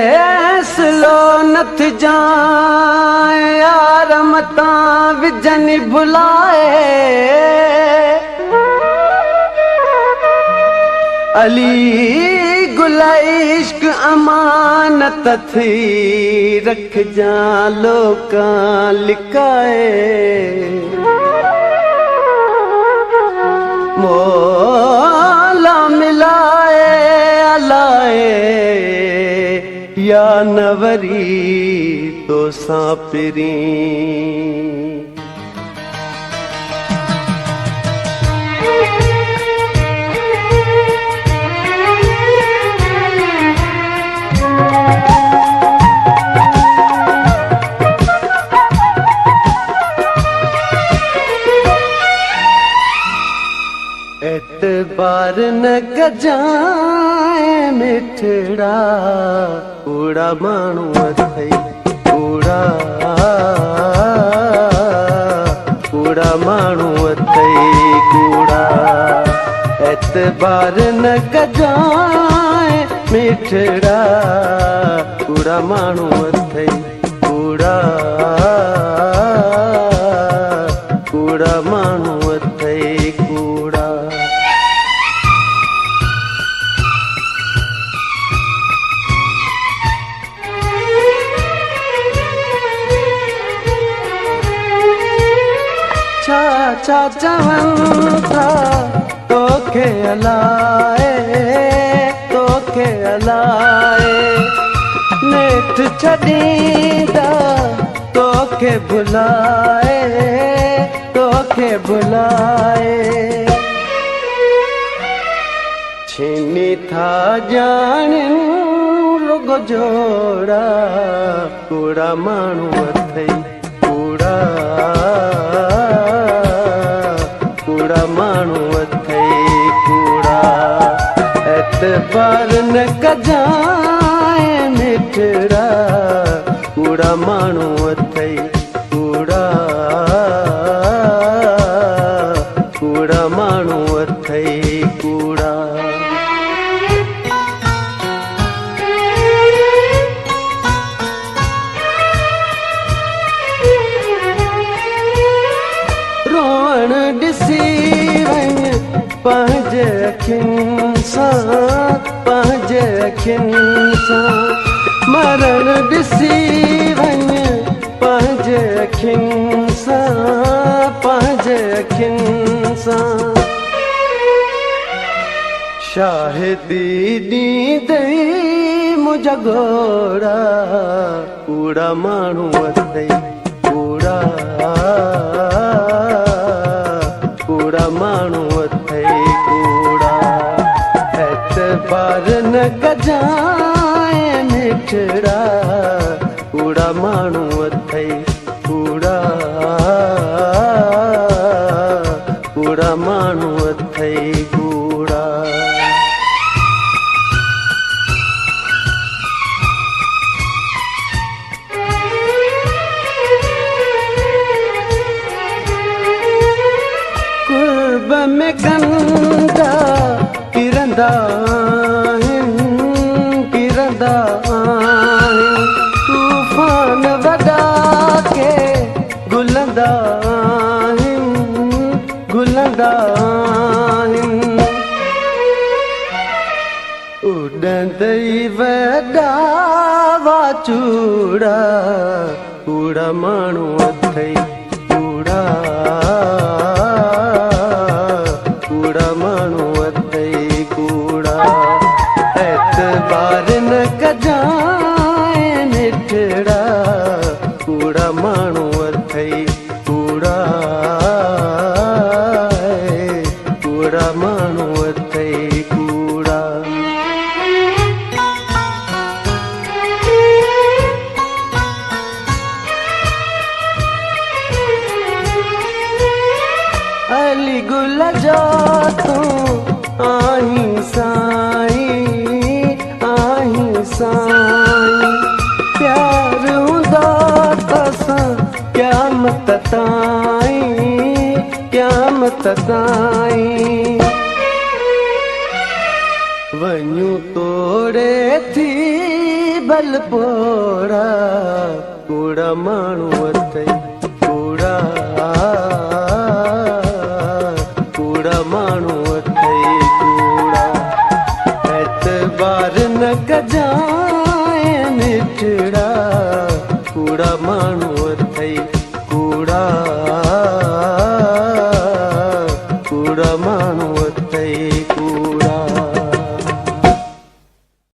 फैसलो नथ जाए यार मता विजन भुलाए अली गुला इश्क अमानत थी रख जा लोका लिकाए मौला मिलाए अलाए या नवरी तो सापिरी एतबार न कजाए मिठड़ा कूड़ा माण्हू अथई कूड़ा कूड़ा माण्हू अथई कूड़ा एतबार न कजाए मिठड़ा कूड़ा माण्हू अथई कूड़ा कूड़ा माण्हू अथई कूड़ा चा चवन था तोखे अलाए नेठ छॾींदा तोखे भुलाए छीनी था ॼाणिन रुगो जोड़ा कूड़ा माण्हू अथई कूड़ा कूड़ा माण्हू अथई कूड़ा एतबार न कजाए मिठड़ा कूड़ा माण्हू अथई कूड़ा कूड़ा माण्हू अथई कूड़ा रोअण ॾिसी वञ पंहिंजे अखियुनि सां मरण ॾिसी वञ पंहिंजे अखियुनि सां शाहिदी ॾींदई मुंहिंजा घोड़ा कूड़ा माण्हू अथई कूड़ा कूड़ा माण्हू अथई कूड़ा एतबार न कजाए मिठड़ा कूड़ा माण्हू अथई कूड़ा कूड़ा माण्हू अथई कूड़ा कुर्ब में कंदा किरंदा तूफान वॾा के गुलंदा उॾंदई वॾा वाचूड़ा कूड़ा माण्हू अथई कूड़ा कूड़ा माण्हू अथई कूड़ा एतबार न कजाए मिठड़ा कूड़ा माण्हू अथई कूड़ा कूड़ा माण्हू अथई कूड़ा अली गुल जो तूं आहीं साईं प्यार हूंदा तसां क़यामत ताईं वञूं तोड़े थी बल पोड़ा कूड़ा माण्हू अथई कूड़ा कूड़ा माण्हू अथई कूड़ा एतबार न कजाए निठड़ा कूड़ा माण्हू अथई कूड़ा